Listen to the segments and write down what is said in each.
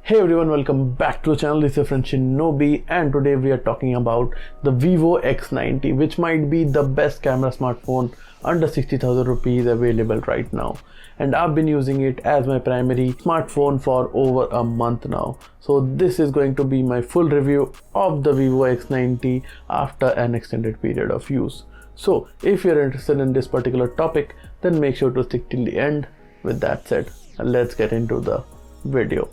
Hey everyone, welcome back to the channel. This is your friend Shinobi, and today we are talking about the Vivo X90, which might be the best camera smartphone under 60,000 rupees available right now. And I've been using it as my primary smartphone for over a month now. So this is going to be my full review of the Vivo X90 after an extended period of use. So if you're interested in this particular topic, then make sure to stick till the end. With that said, let's get into the video.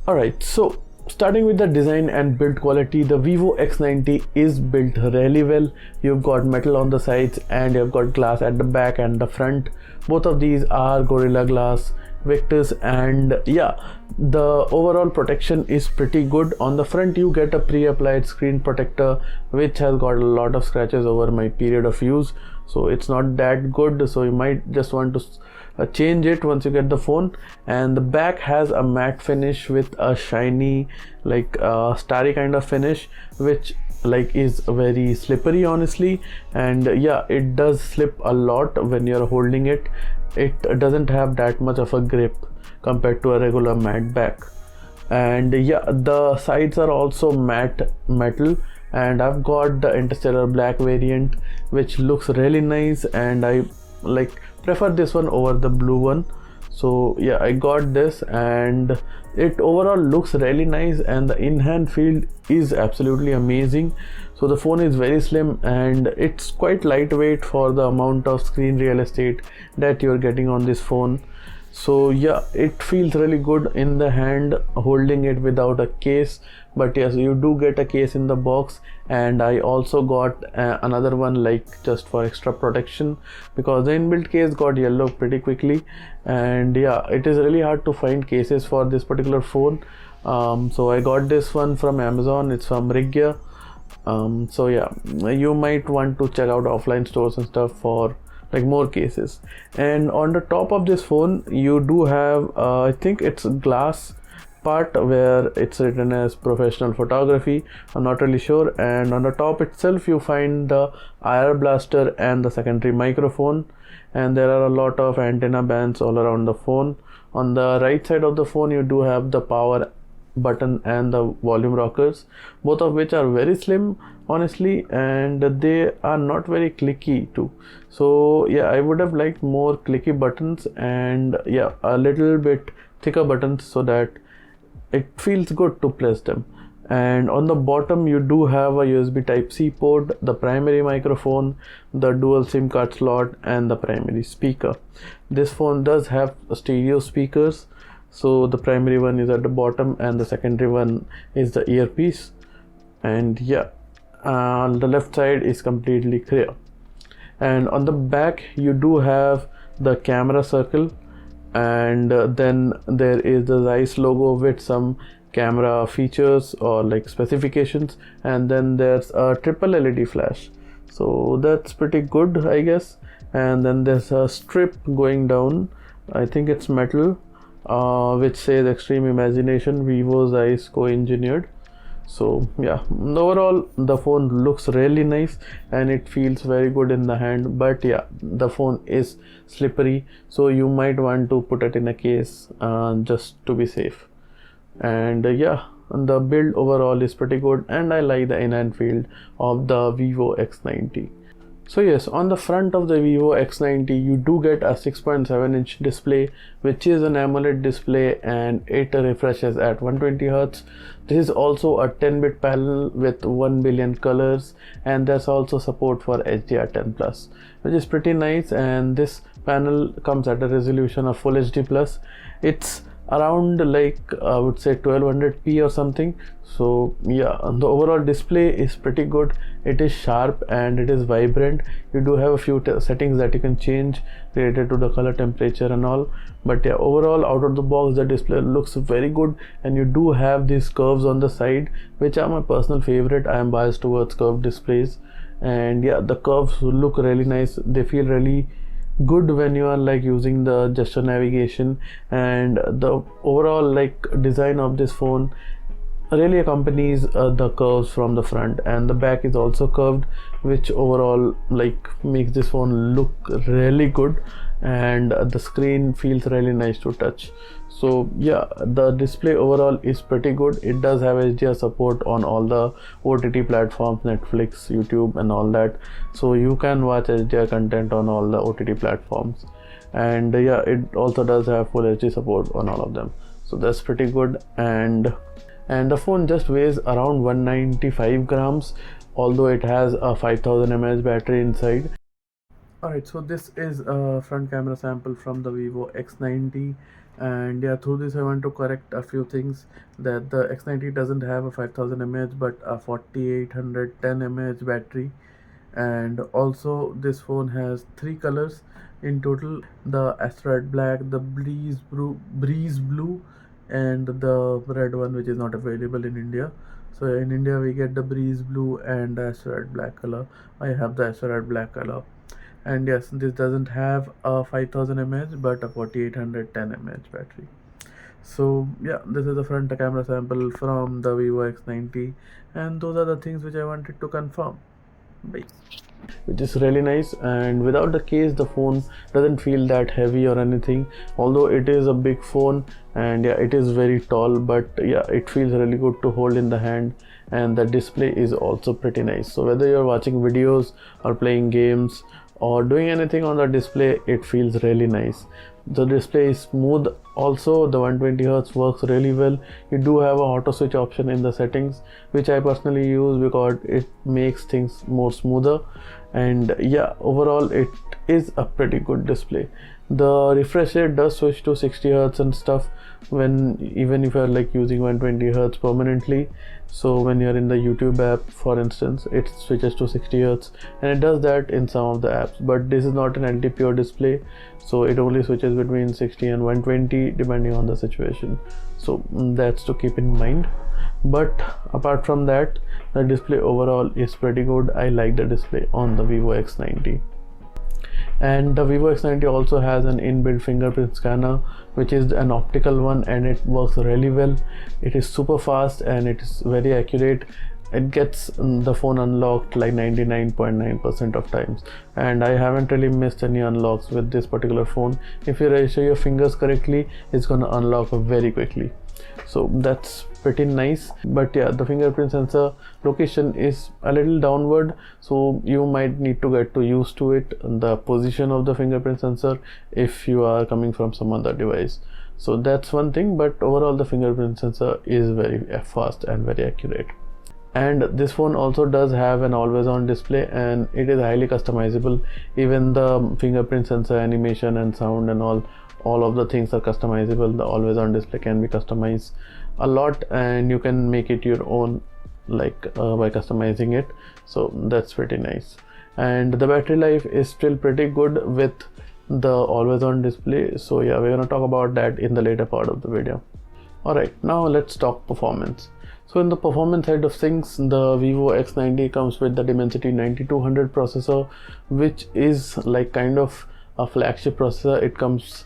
Alright, so starting with the design and build quality, the Vivo X90 is built really well. You've got metal on the sides and you've got glass at the back and the front. Both of these are Gorilla Glass Victus, and yeah, the overall protection is pretty good. On the front you get a pre-applied screen protector which has got a lot of scratches over my period of use, so it's not that good, so you might just want to change it once you get the phone. And the back has a matte finish with a shiny, like starry kind of finish, which like is very slippery honestly, and yeah, it does slip a lot when you're holding it. It doesn't have that much of a grip compared to a regular matte back. And yeah, the sides are also matte metal, and I've got the interstellar black variant which looks really nice, and I like prefer this one over the blue one. So yeah, I got this, and it overall looks really nice, and the in-hand feel is absolutely amazing. So the phone is very slim and it's quite lightweight for the amount of screen real estate that you're getting on this phone. So yeah, it feels really good in the hand holding it without a case. But yes, you do get a case in the box, and I also got another one like just for extra protection, because the inbuilt case got yellow pretty quickly. And yeah, it is really hard to find cases for this particular phone. So I got this one from Amazon. It's from Rigya. So yeah, you might want to check out offline stores and stuff for like more cases. And on the top of this phone you do have I think it's glass part where it's written as professional photography, I'm not really sure. And on the top itself you find the IR blaster and the secondary microphone, and there are a lot of antenna bands all around the phone. On the right side of the phone you do have the power button and the volume rockers, both of which are very slim honestly, and they are not very clicky too. So yeah, I would have liked more clicky buttons, and yeah, a little bit thicker buttons so that it feels good to press them. And on the bottom you do have a USB Type-C port, the primary microphone, the dual SIM card slot, and the primary speaker. This phone does have stereo speakers, so the primary one is at the bottom and the secondary one is the earpiece. And yeah, the left side is completely clear. And on the back you do have the camera circle, and then there is the Zeiss logo with some camera features or like specifications, and then there's a triple LED flash, so that's pretty good I guess. And then there's a strip going down, I think it's metal, which says Extreme Imagination Vivo Zeiss co-engineered. So yeah, overall the phone looks really nice and it feels very good in the hand. But yeah, the phone is slippery, so you might want to put it in a case just to be safe. And yeah, the build overall is pretty good, and I like the in-hand feel of the Vivo X90. So yes, on the front of the Vivo X90 you do get a 6.7-inch display, which is an AMOLED display, and it refreshes at 120 Hz. This is also a 10-bit panel with 1 billion colors, and there's also support for HDR10+, which is pretty nice. And this panel comes at a resolution of Full HD+. It's around like I would say 1200p or something. So yeah, the overall display is pretty good. It is sharp and it is vibrant. You do have a few settings that you can change related to the color, temperature and all. But yeah, overall out of the box the display looks very good, and you do have these curves on the side which are my personal favorite. I am biased towards curved displays, and yeah, the curves look really nice. They feel really good when you are like using the gesture navigation, and the overall like design of this phone really accompanies the curves from the front, and the back is also curved, which overall like makes this phone look really good. and the screen feels really nice to touch. So yeah, the display overall is pretty good. It does have HDR support on all the OTT platforms, Netflix, YouTube and all that, so you can watch HDR content on all the OTT platforms. And yeah, it also does have full HD support on all of them, so that's pretty good. And the phone just weighs around 195 grams, although it has a 5000 mAh battery inside. Alright, so this is a front camera sample from the Vivo X90, and yeah, through this I want to correct a few things, that the X90 doesn't have a 5000 mAh but a 4810 mAh battery. And also this phone has 3 colors in total: the Asteroid Black, the Breeze Blue, and the red one, which is not available in India. So in India we get the Breeze Blue and Asteroid Black color. I have the Asteroid Black color. And yes, this doesn't have a 5000 mAh but a 4810 mAh battery. So yeah, this is the front camera sample from the Vivo X90, and those are the things which I wanted to confirm. Bye. Which is really nice, and without the case the phone doesn't feel that heavy or anything, although it is a big phone and yeah, it is very tall, but yeah, it feels really good to hold in the hand. And the display is also pretty nice, so whether you're watching videos or playing games or doing anything on the display, it feels really nice. The display is smooth. Also the 120Hz works really well. You do have a auto switch option in the settings, which I personally use because it makes things more smoother. And yeah, overall it is a pretty good display. The refresh rate does switch to 60Hz and stuff even if you're like using 120Hz permanently. So when you're in the YouTube app, for instance, it switches to 60Hz, and it does that in some of the apps. But this is not an LT pure display, so it only switches between 60 and 120 depending on the situation. So that's to keep in mind. But apart from that, the display overall is pretty good. I like the display on the Vivo X90. And the Vivo X90 also has an inbuilt fingerprint scanner, which is an optical one, and it works really well. It is super fast and it is very accurate. It gets the phone unlocked like 99.9% of times, and I haven't really missed any unlocks with this particular phone. If you register your fingers correctly, it's gonna unlock very quickly, so that's pretty nice. But yeah, the fingerprint sensor location is a little downward, so you might need to get used to it, the position of the fingerprint sensor, if you are coming from some other device. So that's one thing, but overall the fingerprint sensor is very fast and very accurate. And this phone also does have an always on display, and it is highly customizable. Even the fingerprint sensor animation and sound and all of the things are customizable. The always on display can be customized a lot, and you can make it your own, like by customizing it. So that's pretty nice. And the battery life is still pretty good with the always on display. So yeah, we're gonna talk about that in the later part of the video. Alright, now let's talk performance. So in the performance side of things, the Vivo X90 comes with the Dimensity 9200 processor, which is like kind of a flagship processor. It comes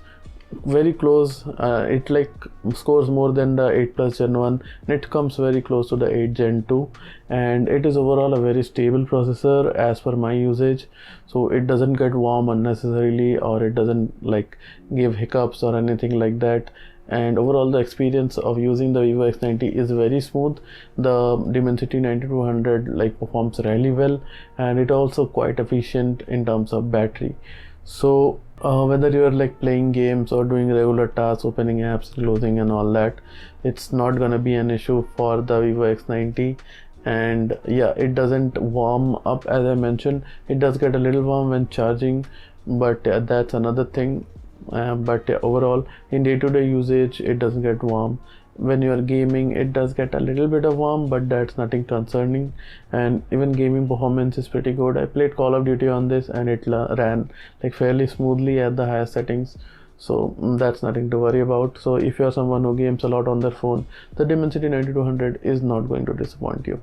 very close, it like scores more than the 8 Plus Gen 1, and it comes very close to the 8 Gen 2, and it is overall a very stable processor as per my usage. So it doesn't get warm unnecessarily, or it doesn't like give hiccups or anything like that. And overall the experience of using the Vivo X90 is very smooth. The Dimensity 9200 like performs really well, and it also quite efficient in terms of battery. So whether you're like playing games or doing regular tasks, opening apps, closing and all that, it's not gonna be an issue for the Vivo X90. And yeah, it doesn't warm up, as I mentioned. It does get a little warm when charging, but yeah, that's another thing. But yeah, overall in day-to-day usage it doesn't get warm. When you are gaming, it does get a little bit of warm, but that's nothing concerning. And even gaming performance is pretty good. I played Call of Duty on this, and it ran like fairly smoothly at the highest settings, so that's nothing to worry about. So if you are someone who games a lot on their phone, the Dimensity 9200 is not going to disappoint you.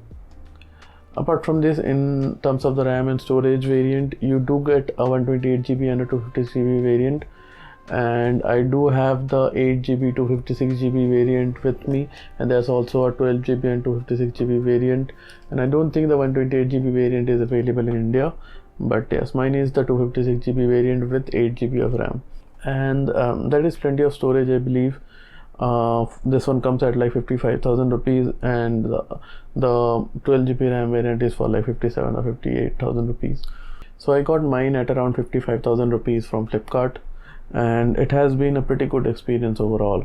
Apart from this, in terms of the RAM and storage variant, you do get a 128GB and a 256GB variant. And I do have the 8GB 256GB variant with me, and there's also a 12GB and 256GB variant, and I don't think the 128GB variant is available in India, but yes, mine is the 256GB variant with 8GB of RAM. and that is plenty of storage, I believe. This one comes at like 55,000 rupees, and the 12 GB RAM variant is for like 57 or 58,000 rupees. So I got mine at around 55,000 rupees from Flipkart, and it has been a pretty good experience overall.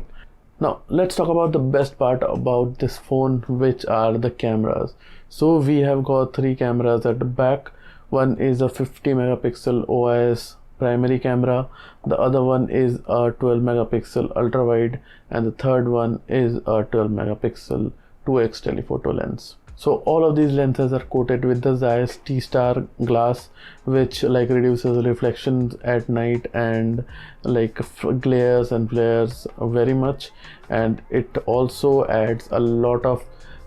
Now let's talk about the best part about this phone, which are the cameras. So we have got 3 cameras at the back. One is a 50 megapixel OIS primary camera, the other one is a 12 megapixel ultra wide, and the third one is a 12 megapixel 2x telephoto lens. So all of these lenses are coated with the Zeiss T-Star glass, which like reduces reflections at night and like glares and flares very much, and it also adds a lot of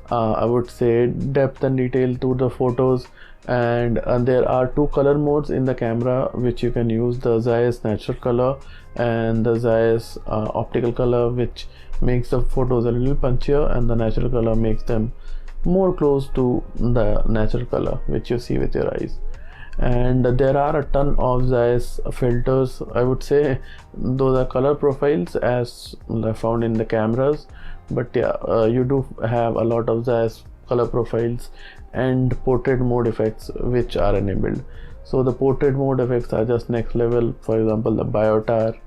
I would say depth and detail to the photos. And there are 2 color modes in the camera which you can use, the Zeiss natural color and the Zeiss optical color, which makes the photos a little punchier, and the natural color makes them more close to the natural color which you see with your eyes. And there are a ton of Zeiss filters. I would say those are color profiles as found in the cameras, but yeah, you do have a lot of Zeiss color profiles and portrait mode effects which are enabled. So the portrait mode effects are just next level. For example, the biotar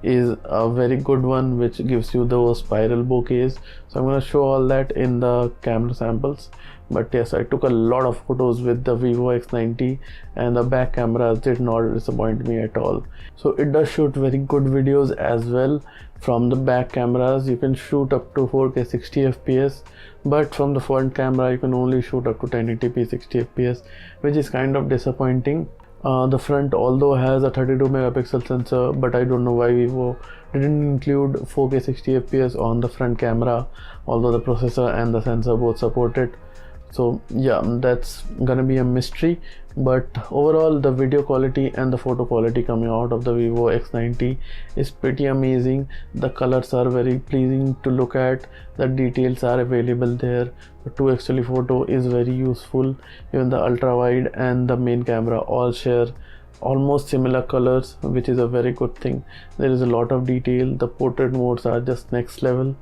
is a very good one which gives you those spiral bokehs. So I'm going to show all that in the camera samples. But yes, I took a lot of photos with the Vivo X90, and the back cameras did not disappoint me at all. So it does shoot very good videos as well. From the back cameras you can shoot up to 4K 60 fps, but from the front camera you can only shoot up to 1080p 60 fps, which is kind of disappointing. The front although has a 32 megapixel sensor, but I don't know why Vivo didn't include 4K 60 fps on the front camera, although the processor and the sensor both support it. So yeah, that's gonna be a mystery. But overall the video quality and the photo quality coming out of the Vivo X90 is pretty amazing. The colors are very pleasing to look at, the details are available there, the 2x telephoto is very useful. Even the ultra wide and the main camera all share almost similar colors, which is a very good thing. There is a lot of detail, the portrait modes are just next level.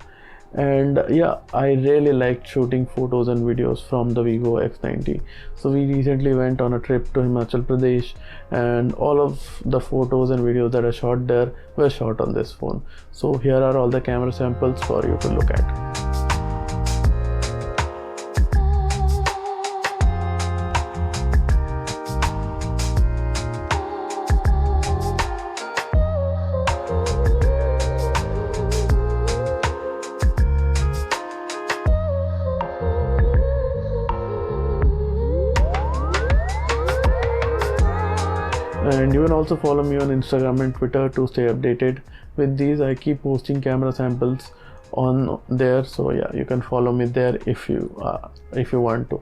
And yeah, I really liked shooting photos and videos from the Vivo X90. So we recently went on a trip to Himachal Pradesh, and all of the photos and videos that I shot there were shot on this phone. So here are all the camera samples for you to look at. And you can also follow me on Instagram and Twitter to stay updated with these. I keep posting camera samples on there, so yeah, you can follow me there if you want to.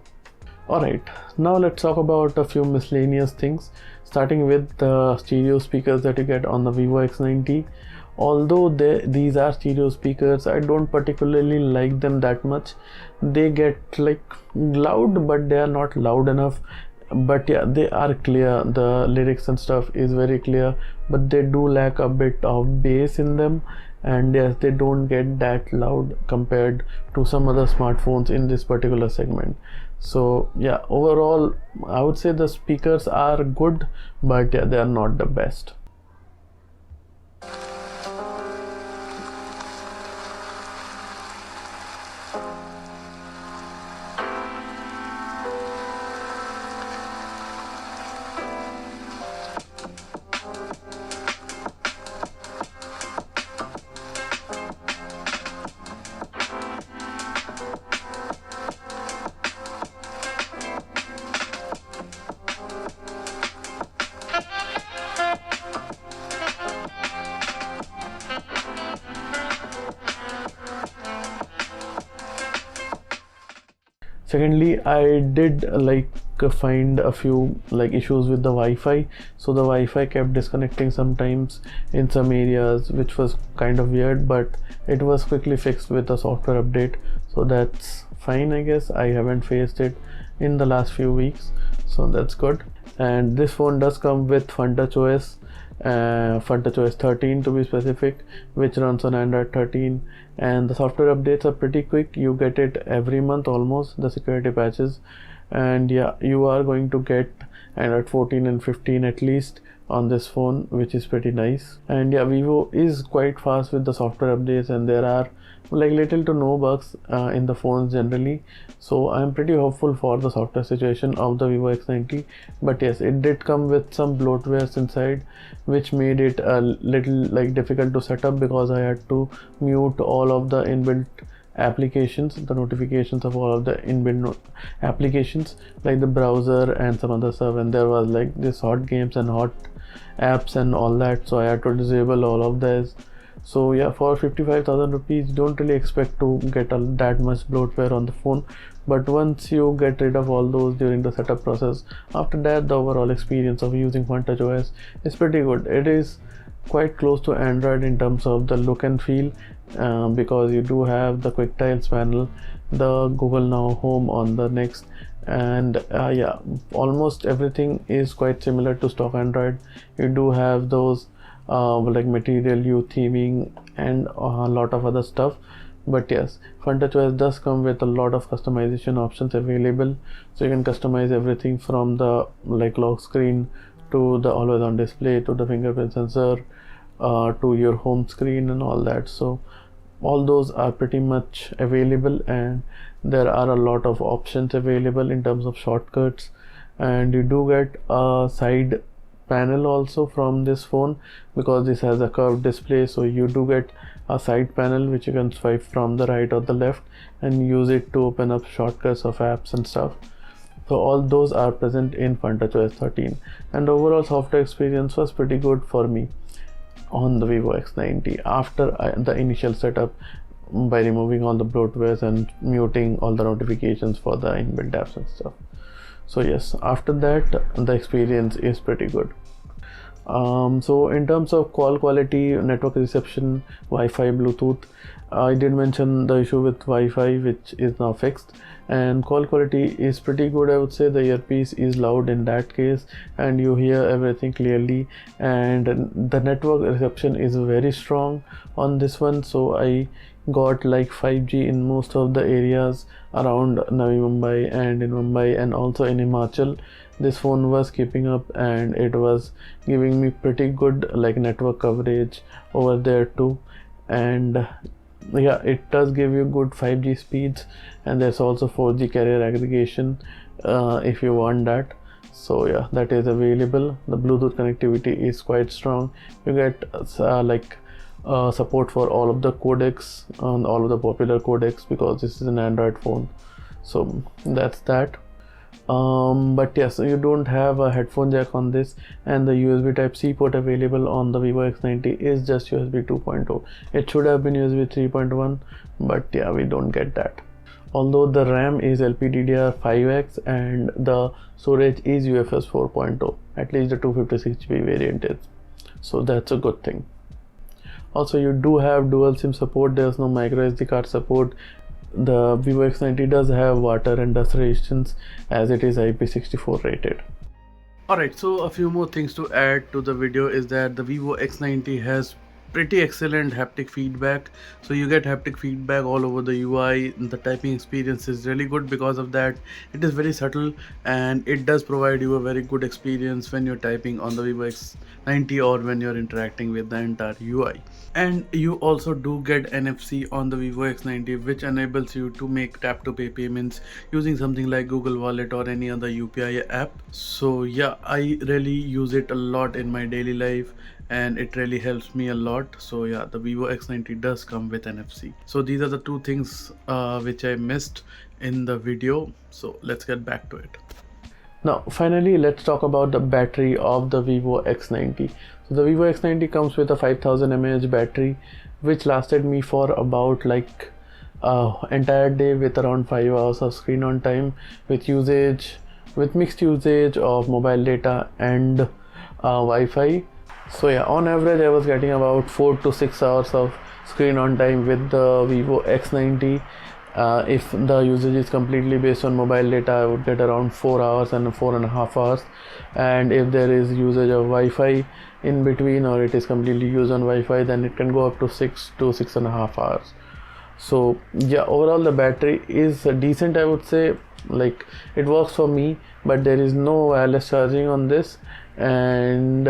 Alright, now let's talk about a few miscellaneous things, starting with the stereo speakers that you get on the Vivo X90. Although these are stereo speakers, I don't particularly like them that much. They get like loud, but they are not loud enough. But yeah, they are clear, the lyrics and stuff is very clear, but they do lack a bit of bass in them, and yes, they don't get that loud compared to some other smartphones in this particular segment. So yeah, overall I would say the speakers are good, but yeah, they are not the best. Secondly, I did find a few issues with the Wi-Fi. So the Wi-Fi kept disconnecting sometimes in some areas, which was kind of weird, but it was quickly fixed with a software update, so that's fine. I guess I haven't faced it in the last few weeks, so that's good. And this phone does come with Fun Touch OS, FunTouch OS 13 to be specific, which runs on Android 13, and the software updates are pretty quick. You get it every month almost, the security patches, and yeah, you are going to get Android 14 and 15 at least on this phone, which is pretty nice. And yeah, Vivo is quite fast with the software updates, and there are like little to no bugs in the phones generally, so I'm pretty hopeful for the software situation of the Vivo X90. But yes, it did come with some bloatwares inside, which made it a little like difficult to set up, because I had to mute all of the inbuilt applications, the notifications of all of the inbuilt applications like the browser and some other stuff, and there was like this hot games and hot apps and all that, so I had to disable all of this. So yeah, for 55,000 rupees, don't really expect to get that much bloatware on the phone, but once you get rid of all those during the setup process, after that the overall experience of using FunTouch OS is pretty good. It is quite close to Android in terms of the look and feel, because you do have the quick tiles panel, the Google Now Home on the next, and yeah, almost everything is quite similar to stock Android. You do have those like Material You theming and a lot of other stuff. But yes, FunTouch OS does come with a lot of customization options available, so you can customize everything from the like lock screen to the always on display to the fingerprint sensor to your home screen and all that. So all those are pretty much available, and there are a lot of options available in terms of shortcuts, and you do get a side panel also from this phone, because this has a curved display, so you do get a side panel which you can swipe from the right or the left and use it to open up shortcuts of apps and stuff. So all those are present in FunTouch OS 13, and overall software experience was pretty good for me on the Vivo X90 after the initial setup, by removing all the bloatwares and muting all the notifications for the inbuilt apps and stuff. So yes, after that the experience is pretty good. So in terms of call quality, network reception, Wi-Fi, Bluetooth, I did mention the issue with Wi-Fi, which is now fixed, and call quality is pretty good. I would say the earpiece is loud in that case, and you hear everything clearly, and the network reception is very strong on this one. So I got like 5G in most of the areas around Navi Mumbai and in Mumbai, and also in Himachal. This phone was keeping up, and it was giving me pretty good like network coverage over there too. And yeah, it does give you good 5G speeds, and there's also 4G carrier aggregation if you want that. So yeah, that is available. The Bluetooth connectivity is quite strong. You get support for all of the codecs and all of the popular codecs, because this is an Android phone. So that's that. But yes, you don't have a headphone jack on this, and the USB Type-C port available on the Vivo X90 is just USB 2.0. It should have been USB 3.1, but yeah, we don't get that. Although the RAM is LPDDR5X and the storage is UFS 4.0, at least the 256GB variant is. So that's a good thing. Also, you do have dual SIM support. There's no micro SD card support. The Vivo X90 does have water and dust resistance, as it is IP64 rated. Alright, so a few more things to add to the video is that the Vivo X90 has pretty excellent haptic feedback. So you get haptic feedback all over the UI. The typing experience is really good because of that. It is very subtle, and it does provide you a very good experience when you're typing on the Vivo X90 or when you're interacting with the entire UI. And you also do get NFC on the Vivo X90, which enables you to make tap to pay payments using something like Google Wallet or any other UPI app. So yeah, I really use it a lot in my daily life, and it really helps me a lot. So yeah, the Vivo X90 does come with NFC. So these are the two things which I missed in the video. So let's get back to it. Now finally, let's talk about the battery of the Vivo X90. So the Vivo X90 comes with a 5000 mAh battery, which lasted me for about like entire day, with around 5 hours of screen on time, with mixed usage of mobile data and Wi-Fi. So yeah, on average I was getting about 4 to 6 hours of screen on time with the Vivo X90, If the usage is completely based on mobile data, I would get around 4 hours and 4.5 hours, and if there is usage of Wi-Fi in between, or it is completely used on Wi-Fi, then it can go up to 6 to 6.5 hours. So yeah, overall the battery is decent, I would say. Like, it works for me, but there is no wireless charging on this, and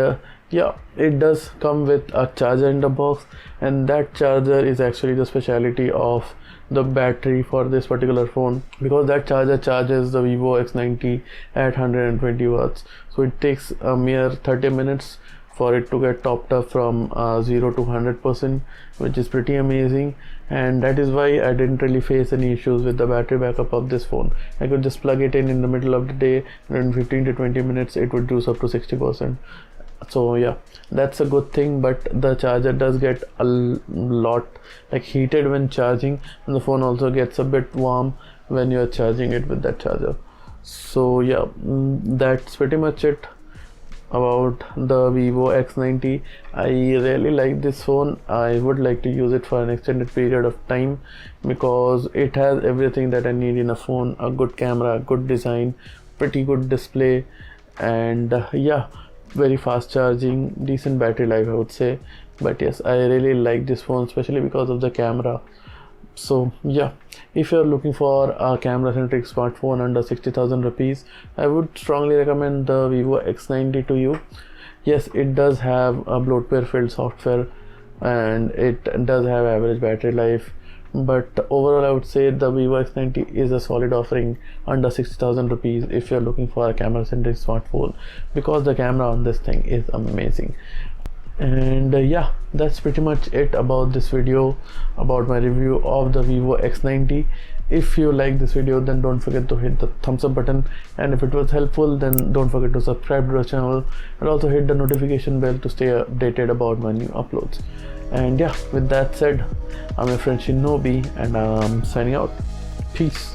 yeah, it does come with a charger in the box, and that charger is actually the specialty of the battery for this particular phone, because that charger charges the Vivo X90 at 120 watts. So it takes a mere 30 minutes for it to get topped up from 0 to 100%, which is pretty amazing, and that is why I didn't really face any issues with the battery backup of this phone. I could just plug it in the middle of the day, and in 15 to 20 minutes it would juice up to 60%. So yeah, that's a good thing, but the charger does get a lot like heated when charging, and the phone also gets a bit warm when you're charging it with that charger. So yeah, that's pretty much it about the Vivo X90. I really like this phone. I would like to use it for an extended period of time, because it has everything that I need in a phone: a good camera, good design, pretty good display, and yeah, very fast charging, decent battery life, I would say. But yes, I really like this phone, especially because of the camera. So yeah, if you're looking for a camera centric smartphone under 60,000 rupees, I would strongly recommend the Vivo X90 to you. Yes, it does have a bloatware filled software, and it does have average battery life, but overall I would say the Vivo X90 is a solid offering under 60,000 rupees if you're looking for a camera centric smartphone, because the camera on this thing is amazing. And yeah, that's pretty much it about this video, about my review of the Vivo X90. If you like this video, then don't forget to hit the thumbs up button, and if it was helpful, then don't forget to subscribe to the channel, and also hit the notification bell to stay updated about my new uploads. And yeah, with that said, I'm your friend Shinobi, and I'm signing out. Peace.